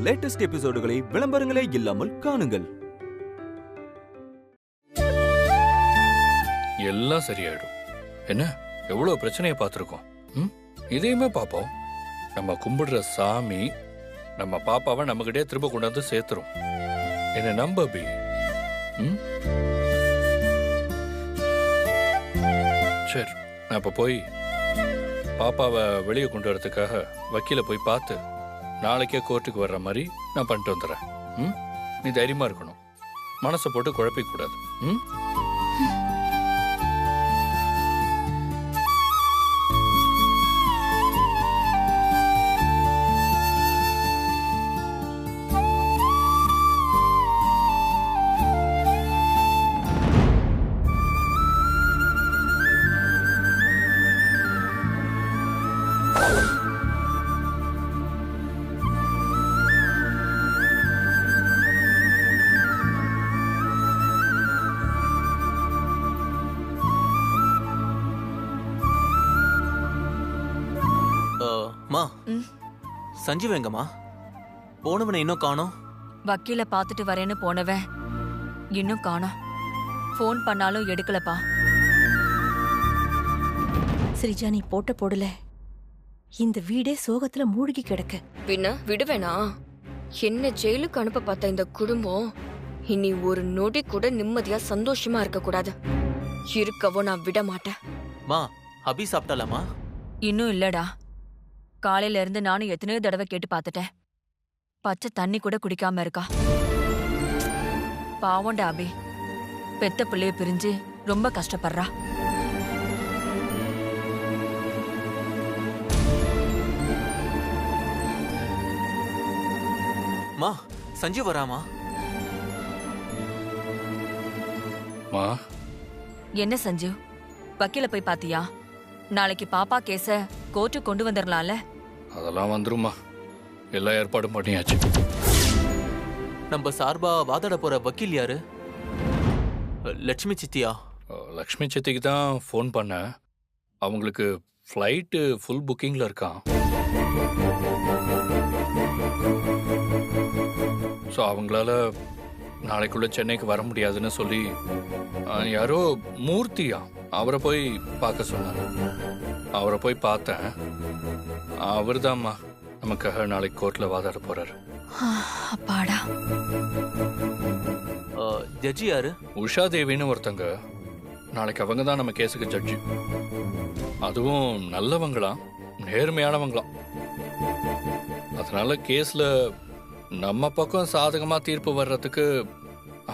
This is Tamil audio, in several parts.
லேட்டஸ்ட் எபிசோடுகளை விளம்பரங்களே இல்லாமல் காணுங்கள். எல்லாம் சரியாயிடும். என்ன எவ்வளவு பிரச்சனையை பார்த்துருக்கோம். இதையுமே பார்ப்போம். நம்ம கும்பிடுற சாமி நம்ம பாப்பாவை நம்மகிட்டே திரும்ப கொண்டாந்து சேர்த்துரும். என்ன நம்ப அபி. சரி, நான் இப்ப போய் பாப்பாவை வெளியே கொண்டு வரதுக்காக வக்கீல போய் பார்த்து நாளைக்கே கோர்ட்டுக்கு வர்ற மாதிரி நான் பண்ணிட்டு வந்துடுறேன். நீ தைரியமா இருக்கணும், மனசை போட்டு குழப்பிக்க கூடாது. சஞ்சீவ் எங்கம்மா? போனவனை இன்னும் காணோம். வக்கீல பாத்துட்டு வரேன்னு போனவன் இன்னும் காணோம். போன் பண்ணாலும் எடுக்கலப்பா. ஸ்ரீஜா, நீ போடல. இந்த வீடே சோகத்துல மூழ்கி கிடக்கு. பின்ன விடுவேனா? என்ன ஜெயிலுக்கு அனுப்ப பார்த்த இந்த குடும்பம் இனி ஒரு நொடி கூட நிம்மதியா சந்தோஷமா இருக்க கூடாது. இருக்கவோ நான் விட மாட்டேன். மா, அபி சாப்பிட்டாலாமா? இன்னும் இல்லடா. காலையில இருந்து நானும் எத்தனையோ தடவை கேட்டு பார்த்துட்டேன். பச்சை தண்ணி கூட குடிக்காம இருக்கா. பாவண்டா அபி, பெத்த பிள்ளைய பிரிஞ்சு ரொம்ப கஷ்டப்படுறா. மா, சஞ்சீவ் வராமா? மா, என்ன சஞ்சீவ், வக்கீல போய் பாத்தியா? நாளைக்கு பாப்பா கேஸ கோர்ட்டு கொண்டு வந்துடலாம்ல? அதெல்லாம் வந்துருமா, எல்லா ஏற்பாடும் பண்ணியாச்சு. நம்ம சார்பா வாதாட போற வக்கீல் யாரு? லட்சுமி சித்தியா? லக்ஷ்மி சித்திக்கு தான் ஃபோன் பண்ணேன். அவங்களுக்கு ஃப்ளைட்டு ஃபுல் புக்கிங்ல இருக்கான். ஸோ அவங்களால நாளைக்குள்ள சென்னைக்கு வர முடியாதுன்னு சொல்லி யாரோ மூர்த்தியா அவரை போய் பார்க்க சொன்னார். அவரை போய் பார்த்தேன். அவர் தான்மா நமக்காக நாளைக்கு கோர்ட்ல வாதாட போறாரு. அப்பாடா. ஜட்ஜி யாரு? உஷா தேவின்னு ஒருத்தங்க. நாளைக்கு அவங்க தான் நம்ம கேஸுக்கு ஜட்ஜி. அதுவும் நல்லவங்களாம், நேர்மையானவங்களாம். அதனால கேஸ்ல நம்ம பக்கம் சாதகமா தீர்ப்பு வர்றதுக்கு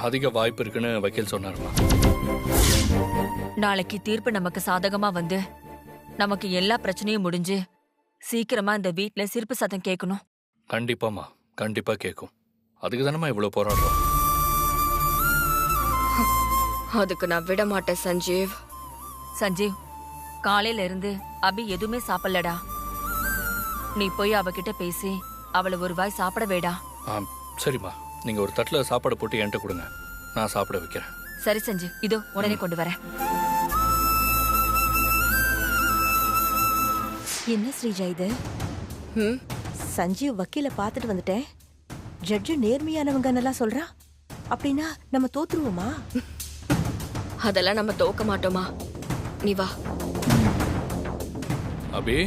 அதிக வாய்ப்பு இருக்குன்னு வக்கீல் சொன்னாருமா. நாளைக்கு தீர்ப்பு நமக்கு சாதகமா வந்து நமக்கு எல்லா பிரச்சனையும் முடிஞ்சு சீக்கிரமா இந்த வீட்ல சிரிப்பு சத்தம் கேட்கணும். கண்டிப்பாமா, கண்டிப்பா கேட்கும். அதுக்கு தானமா இவ்வளவு போராடுறோம். அதுக்கு நான் விட மாட்டேன் சஞ்சீவ். சஞ்சீவ், காலையில இருந்து அபி எதுவுமே சாப்பிடலடா. நீ போய் அவகிட்ட பேசி அவளை ஒரு வாய் சாப்பிட வேடா. சரிம்மா, நீங்க ஒரு தட்டுல சாப்பாடு போட்டு என்கிட்ட கொடுங்க, நான் சாப்பிட வைக்கிறேன். சரி சஞ்சீவ், இதோ உடனே கொண்டு வரேன். என்ன ஸ்ரீஜா இது? சஞ்சீவ் வக்கீல பாத்துட்டு வந்துட்டேன், ஜட்ஜு நேர்மையானவங்க நல்லா சொல்றா. அப்படின்னா நம்ம தோத்துருவோமா? அதெல்லாம் நம்ம தோக்க மாட்டோமா? நீ வா. அபி,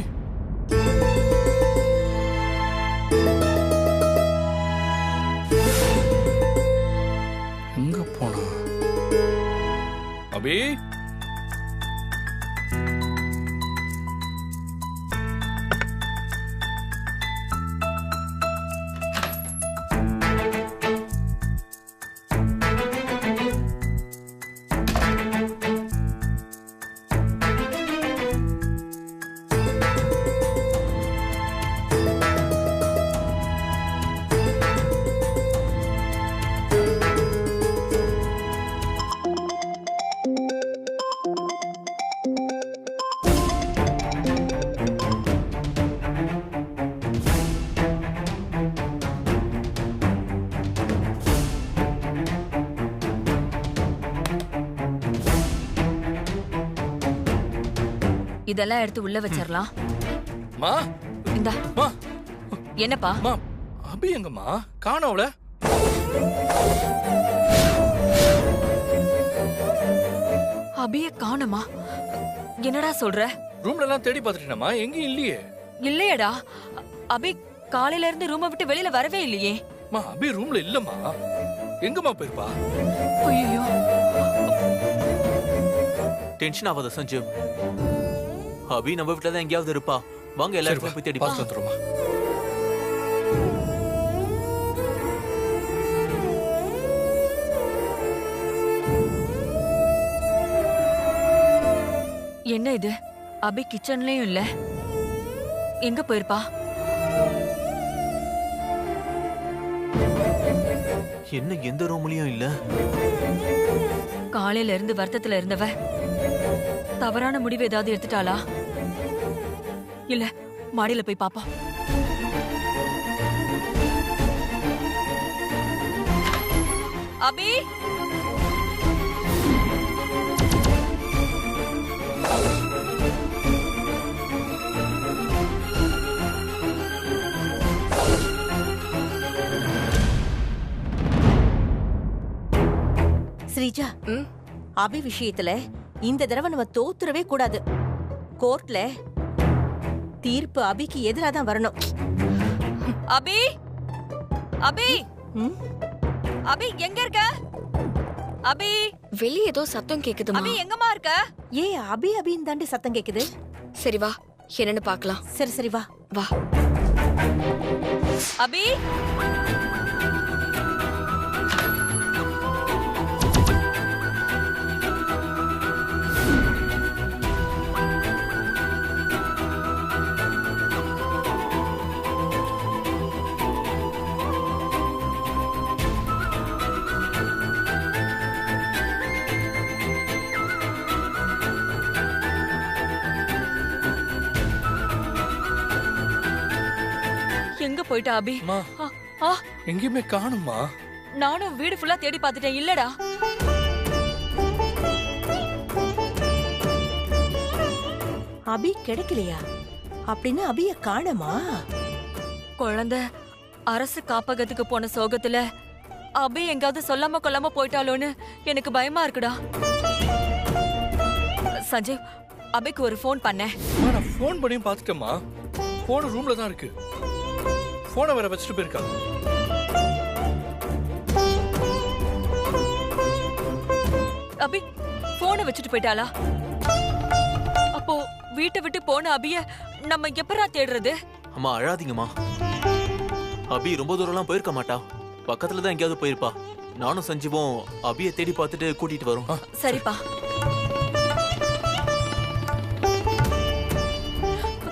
எங்க போனா? அபி, இதெல்லாம் எடுத்து உள்ள வச்சிரலாம். மா, இந்தா. மா, என்னப்பா? மா, அபி எங்கம்மா காணோம்ல? அபிய காணுமா? என்னடா சொல்ற? ரூம்ல எல்லாம் தேடி பார்த்துட்டேனம்மா, எங்கேயும் இல்லையே. இல்லையடா, அபி காலையில இருந்து ரூமை விட்டு வெளியில வரவே இல்லையே. அம்மா அபி ரூம்ல இல்லம்மா. எங்கம்மா போயிருப்பா? ஐயோ, டென்ஷன் ஆகாத சஞ்சீவ். அபி நம்ம வீட்டுல தான் எங்கேயாவது இருப்பா. வாங்க எல்லா இடத்துலயும் போய் தேடி பார்த்து வந்துருமா. என்ன இது? அபி கிச்சன்லயும் இல்ல. எங்க போயிருப்பா? என்ன எந்த ரூம்லயும் இல்ல. காலையில இருந்து வருத்தத்துல இருந்தவ தவறான முடிவு ஏதாவது எடுத்துட்டாளா? இல்ல, மாடியில போய் பாப்போம். அபி, ஸ்ரீஜா, ம்? அபி விஷயத்துல இந்த தடவை நம்ம தோத்துறவே கூடாது. கோர்ட்ல தீர்ப்பு அபிக்கு எதிராக தான் வரணும். அபி, அபி, ம்? அபி எங்க இருக்க? அபி, வெளிய ஏதோ சத்தம் கேக்குதுமா. அபி எங்கம்மா இருக்க? ஏன் அபி அபின்னு தாண்டி சத்தம் கேக்குது? சரி வா, என்னன்னு பார்க்கலாம். சரி சரி வா. வா. அபி, எங்க போயிட்டா அபி? அம்மா ஆ, ஆ, எங்கேயுமே காணும்மா. நானும் வீடு ஃபுல்லா தேடி பார்த்துட்டேன், இல்லடா. அபி கிடைக்கலையா? அப்படின்னு அபிய காணமா? குழந்தை அரசு காப்பகத்துக்கு போன சோகத்துல அபி எங்காவது சொல்லாம கொல்லாம போயிட்டாலோன்னு எனக்கு பயமா இருக்குடா. சஞ்சய், அபிக்கு ஒரு ஃபோன் பண்ணேன். அம்மா, நான் ஃபோன் பண்ணியும் பார்த்துட்டேம்மா. ஃபோன் ரூம்ல தான் இருக்கு. ஃபோனை வேற வச்சுட்டு போயிருக்கா. அபி போனை வச்சுட்டு போயிட்டாளா? அப்போ வீட்டை விட்டு போன அபிய நம்ம எப்பரா தேடுறது? அம்மா அழாதீங்கம்மா. அபி ரொம்ப தூரம்லாம் போயிருக்க மாட்டா. பக்கத்துல தான் எங்கேயாவது போயிருப்பா. நானும் சஞ்சீவும் அபியை தேடி பார்த்துட்டு கூட்டிட்டு வரோம். சரிப்பா.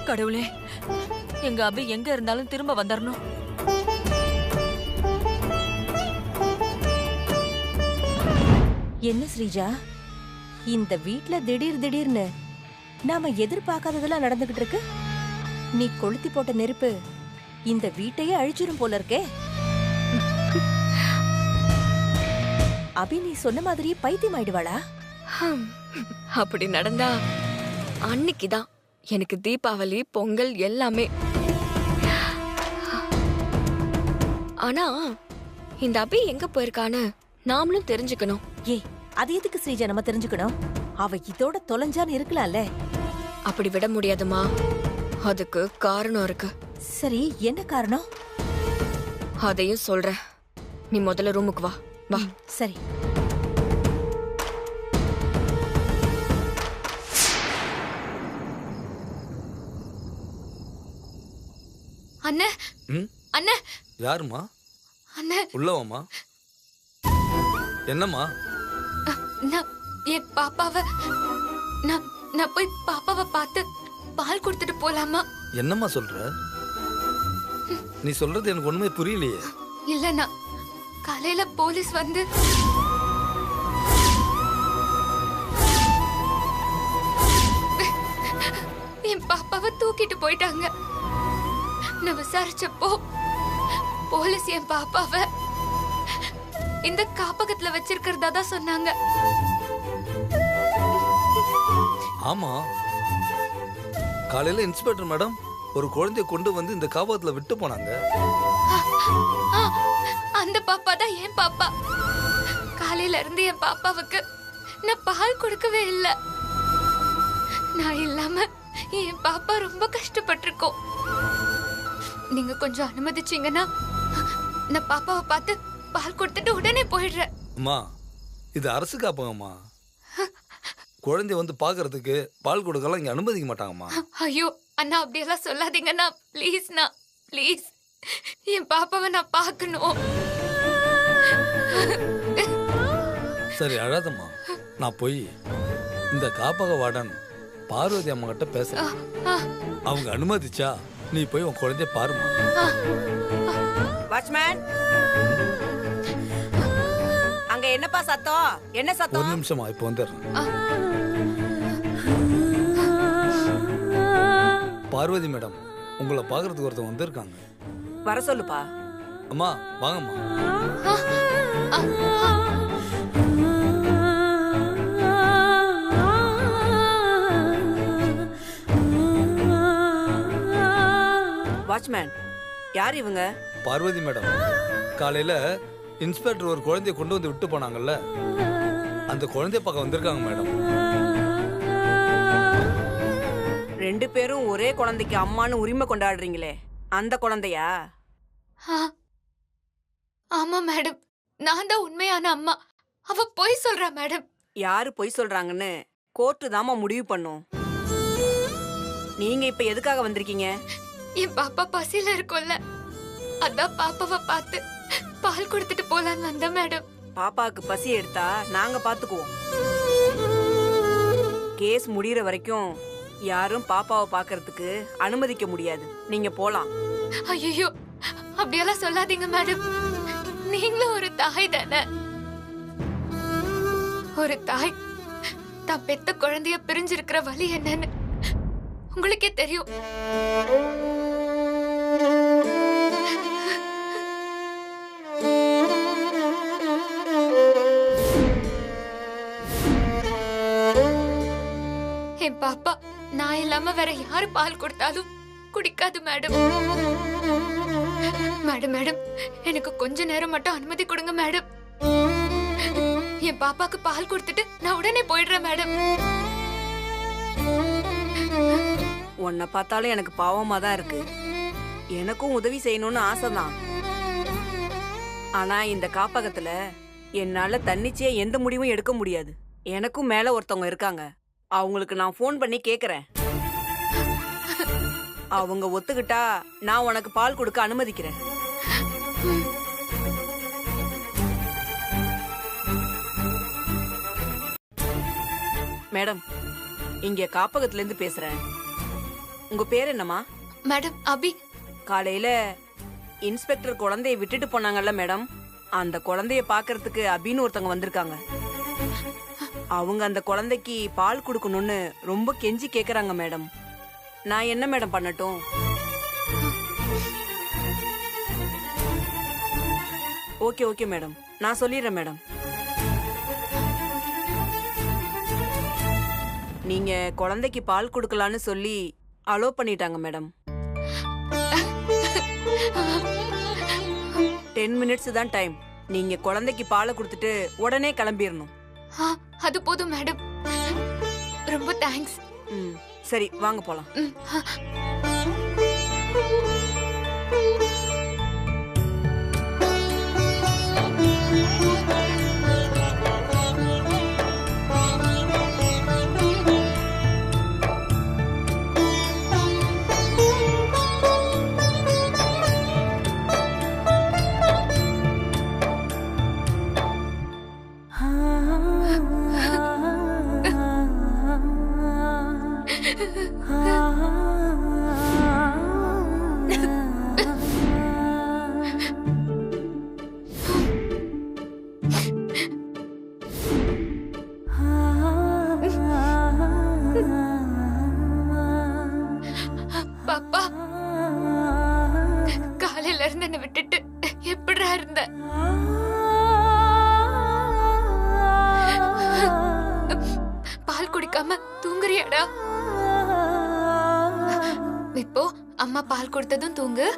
கடவுளே, எங்க அபி எங்க இருந்தாலும் திரும்ப வந்துடணும். என்ன ஸ்ரீஜா, இந்த வீட்ல திடீர்னு நாம எதிர்பார்க்காததெல்லாம் நடந்துகிட்டு இருக்கு. நீ கொளுத்தி போட்ட நெருப்பு இந்த வீட்டையே அழிச்சிரும் போல இருக்கே. அபி நீ சொன்ன மாதிரியே பைத்தியம் ஆயிடுவாளா? ஹம், அப்படி நடந்தா அன்னைக்குதான் எனக்கு தீபாவளி, பொங்கல் எல்லாமே. ஆனா இந்த அபி எங்க போயிருக்கான்னு நாமளும் தெரிஞ்சுக்கணும். ஏய், அது எதுக்கு ஸ்ரீஜா நம்ம தெரிஞ்சுக்கணும்? அவ இதோட தொலைஞ்சான்னு இருக்கலாம்ல. அப்படி விட முடியாதுமா. அதுக்கு காரணம் இருக்கு. சரி, என்ன காரணம்? அதையும் சொல்றேன். நீ முதல்ல ரூமுக்கு வா. வா. சரி. அண்ணே, ம்? அண்ணே, யாருமா? அண்ணே, உள்ளவாமா? என்னம்மா? நான் என் பாப்பாவை நான் போய் பாப்பாவை பார்த்து பால் கொடுத்துட்டு போலாமா? என்னம்மா சொல்ற? நீ சொல்றது எனக்கு ஒண்ணுமே புரியலையே. இல்லண்ணா, காலையில போலீஸ் வந்து என் பாப்பாவை தூக்கிட்டு போயிட்டாங்க. நான் விசாரிச்சப்போ போலீஸ் என் பாப்பாவை இந்த காப்பகத்துல வச்சிருக்கிறதா தான் சொன்னாங்க. ஆமா, காலையில இன்ஸ்பெக்டர் மேடம் ஒரு குழந்தைய கொண்டு வந்து இந்த காபத்துல விட்டு போனாங்க. அந்த பாப்பா தான் என் பாப்பா. காலையில இருந்து என் பாப்பாவுக்கு நான் பால் கொடுக்கவே இல்லை. நான் இல்லாம என் பாப்பா ரொம்ப கஷ்டப்பட்டிருக்கோம். நீங்க கொஞ்சம் அனுமதிச்சீங்கன்னா நான் பாப்பாவை பார்த்து பால் கொடுத்துட்டு உடனே போயிடுறேன். அம்மா, இது அரசு காப்பகம்மா. குழந்தை வந்து பாக்குறதுக்கு பால் கொடுக்கலாம் இங்க அனுமதிக்க மாட்டாங்கம்மா. ஐயோ அண்ணா, அப்படியெல்லாம் சொல்லாதீங்கண்ணா. ப்ளீஸ்ண்ணா, ப்ளீஸ். என் பாப்பாவை நான் பார்க்கணும். சரி, அழாதம்மா. நான் போய் இந்த காப்பக வார்டன் பார்வதி அம்மா கிட்ட பேசுறேன். அவங்க அனுமதிச்சா நீ போய் உன் குழந்தைய பாருமா. வாட்ச்மேன், அங்க என்னப்பா சத்தம்? என்ன ஒரு சத்தம்? நிமிஷமா, இப்போ வந்துடுறேன். பார்வதி மேடம், உங்களை பாக்குறதுக்கு ஒருத்தவங்க வந்திருக்காங்க. வர சொல்லுப்பா. அம்மா வாங்கம்மா. வாட்ச்மேன், யார் இவங்க? பார்வதி மேடம், காலையில இன்ஸ்பெக்டர் ஒரு குழந்தைய கொண்டு வந்து விட்டு போனாங்கல்ல, அந்த குழந்தைய பார்க்க வந்திருக்காங்க மேடம். ரெண்டு பேரும் ஒரே குழந்தைக்கு அம்மான்னு உரிமை கொண்டாடுறீங்களே, அந்த குழந்தையா? ஆமா மேடம், நான் தான் உண்மையான அம்மா. அவ பொய் சொல்றா மேடம். யாரு பொய் சொல்றாங்கன்னு கோர்ட்டு தாமா முடிவு பண்ணும். நீங்க இப்ப எதுக்காக வந்திருக்கீங்க? என் பாப்பா பசியில இருக்கும்ல, அதான் பாப்பாவை பார்த்து பால் கொடுத்துட்டு போலான்னு வந்த மேடம். பாப்பாவுக்கு பசி எடுத்தா நாங்க பாத்துக்குவோம். கேஸ் முடியற வரைக்கும் யாரும் பாப்பாவை பாக்குறதுக்கு அனுமதிக்க முடியாது. நீங்க போலாம். ஐயோ, அப்படியெல்லாம் சொல்லாதீங்க மேடம். நீங்களும் ஒரு தாய் தானே. ஒரு தாய் தான் பெத்த குழந்தைய பிரிஞ்சிருக்கிற வலி என்னன்னு உங்களுக்கே தெரியும். என் பாப்பா நான் இல்லாம வேற யாரு பால் கொடுத்தாலும் குடிக்காது மேடம். மேடம் மேடம், எனக்கு கொஞ்ச நேரம் மட்டும் அனுமதி கொடுங்க மேடம். என் பாப்பாக்கு பால் கொடுத்துட்டு நான் உடனே போயிடுறேன் மேடம். உன்னை பார்த்தாலும் எனக்கு பாவமா தான் இருக்கு. எனக்கும் உதவி செய்யணும்னு ஆசைதான். ஆனா இந்த காப்பகத்துல என்னால தன்னிச்சையா எந்த முடிவும் எடுக்க முடியாது. எனக்கும் மேல ஒருத்தவங்க இருக்காங்க. அவங்களுக்கு நான் ஃபோன் பண்ணி கேக்குறேன். அவங்க ஒத்துக்கிட்டா நான் உனக்கு பால் கொடுக்க அனுமதிக்கிறேன். மேடம், இங்க காப்பகத்துல இருந்து பேசுறேன். உங்க பேர் என்னம்மா? மேடம் அபி. காலையில இன்ஸ்பெக்டர் குழந்தைய விட்டுட்டு போனாங்கல்ல மேடம், அந்த குழந்தைய பாக்குறதுக்கு அபின்னு ஒருத்தவங்க வந்திருக்காங்க. அவங்க அந்த குழந்தைக்கு பால் கொடுக்கணும்னு ரொம்ப கெஞ்சி கேக்குறாங்க மேடம். நான் என்ன மேடம் பண்ணட்டும்? ஓகே ஓகே மேடம், நான் சொல்லிடுறேன் மேடம். நீங்க குழந்தைக்கு பால் கொடுக்கலான்னு சொல்லி அலோ பண்ணிட்டாங்க மேடம். 10 மினிட்ஸ் தான் டைம். நீங்க குழந்தைக்கு பாலை கொடுத்துட்டு உடனே கிளம்பிடணும். அது போதும் மேடம். ரொம்ப தேங்க்ஸ். சரி, வாங்க போலாம். பாப்பா, காலையில இருந்து என்ன விட்டுட்டு எப்படிடா இருந்த? பால் குடிக்காம தூங்குறியாடா? இப்போ அம்மா பால் கொடுத்ததும் தூங்கு.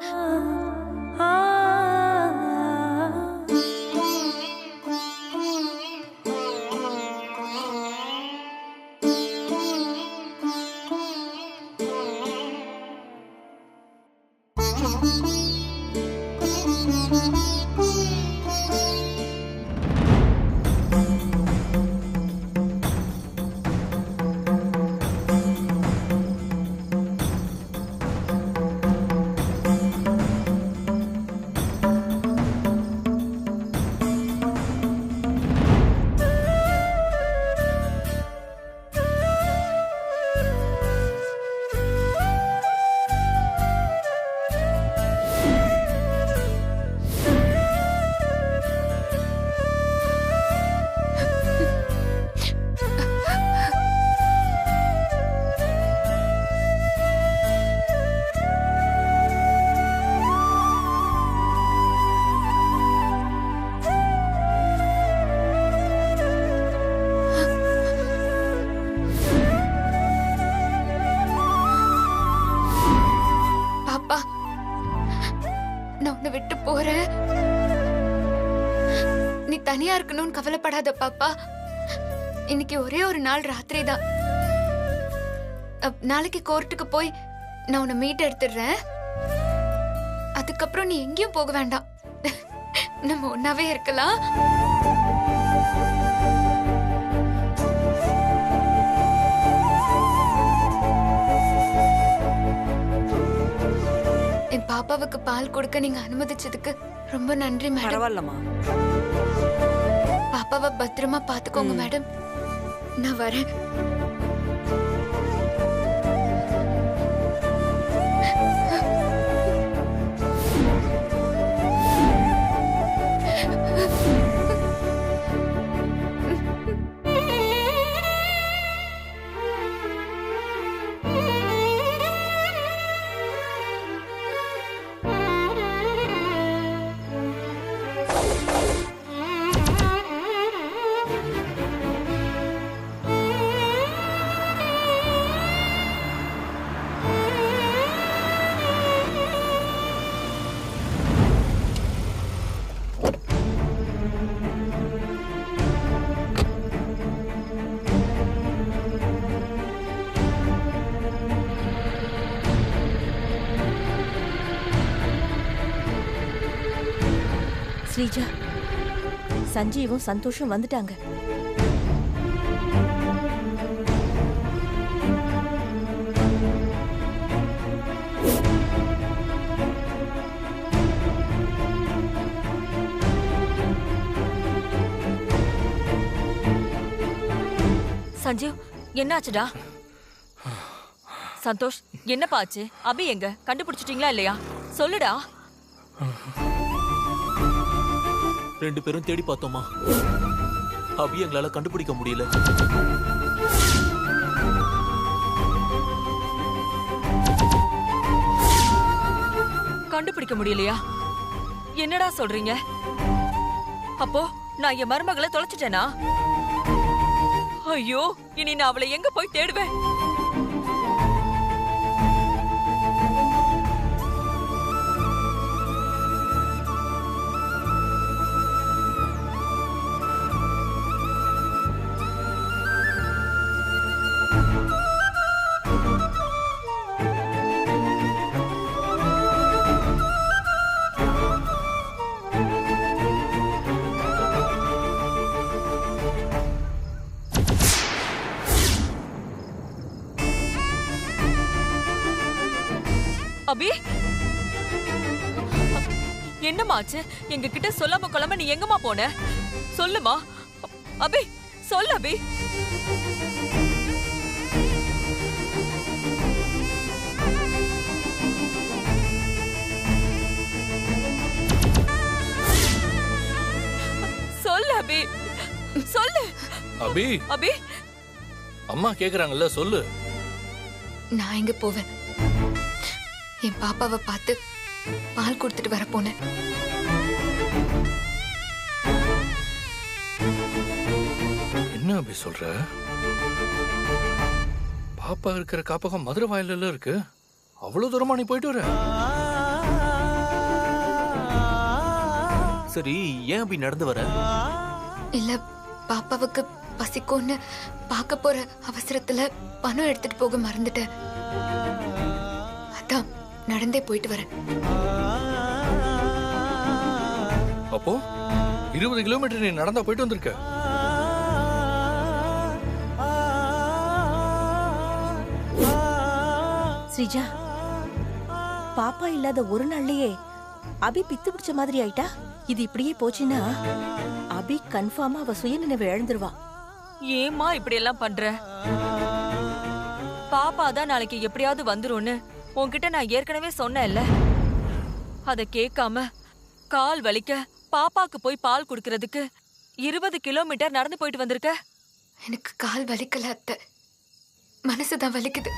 விட்டு போறேன். நீ தனியா இருக்கணும்னு கவலைப்படாத பாப்பா. இன்னைக்கு ஒரே ஒரு நாள் ராத்திரி தான். நாளைக்கு கோர்ட்டுக்கு போய் நான் உன்னை மீட் எடுத்துடுறேன். அதுக்கப்புறம் நீ எங்கேயும் போக வேண்டாம். நம்ம ஒன்னாவே இருக்கலாம். என் பாப்பாவுக்கு பால் கொடுக்க நீங்க அனுமதிச்சதுக்கு ரொம்ப நன்றி மேடம். பரவாயில்லம்மா. பாப்பாவை பத்திரமா பாத்துக்கோங்க மேடம். நான் வரேன். ஸ்ரீஜா, சஞ்சீவும் சந்தோஷம் வந்துட்டாங்க. சஞ்சீவ், என்னாச்சுடா? சந்தோஷ், என்னப்பா ஆச்சு? அபி எங்க? கண்டுபிடிச்சிட்டீங்களா இல்லையா? சொல்லுடா. ரெண்டு பேரும் தேடி பார்த்தோமா, அபி எங்களால கண்டுபிடிக்க முடியல. கண்டுபிடிக்க முடியலையா? என்னடா சொல்றீங்க? அப்போ நான் என் மருமகளை தொலைச்சிட்டேனா? ஐயோ, இனி நான் அவளை எங்க போய் தேடுவேன்? அபி, என்னமாச்சு? எங்க கிட்ட சொல்லாம கொள்ளாம நீ எங்கம்மா போன? சொல்லுமா அபி, சொல்லு அபி. சொல்லு அபி, சொல்லு அபி. அபி, அம்மா கேக்குறாங்கல்ல, சொல்லு. நான் எங்க போவேன்? என் பாப்பாவை பார்த்து பால் கொடுத்துட்டு வர போனேன். என்ன அபி சொல்ற? பாப்பா இருக்கிற காப்பகம் மதுரை வாயில இருக்கு. அவ்வளவு தூரமா நீ போயிட்டு வர? சரி, ஏன் அபி நடந்து வர? இல்ல, பாப்பாவுக்கு பசிக்கும்னு பார்க்க போற அவசரத்துல பணம் எடுத்துட்டு போக மறந்துட்டேன். அதான் நடந்தே போயிட்டு வரேன். அப்போ 20 கிலோமீட்டர் நீ நடந்தா போயிட்டு வந்திருக்க? ஸ்ரீஜா, பாப்பா இல்லாத ஒரு நாள்லயே அபி பித்து பிடிச்ச மாதிரி ஆயிட்டா. இது இப்படியே போச்சுன்னா அபி கன்ஃபார்மா அவ சுயநினைவை இழந்துருவா. ஏம்மா இப்படி எல்லாம் பண்ற? பாப்பா தான் நாளைக்கு எப்படியாவது வந்துரும்னு உன்கிட்ட நான் ஏற்கனவே சொன்னேன்ல. அத கேட்காம கால் வலிக்க பாப்பாக்கு போய் பால் குடுக்கறதுக்கு 20 கிலோமீட்டர் நடந்து போயிட்டு வந்திருக்க. எனக்கு கால் வலிக்கல அத்தை, மனசுதான் வலிக்குது.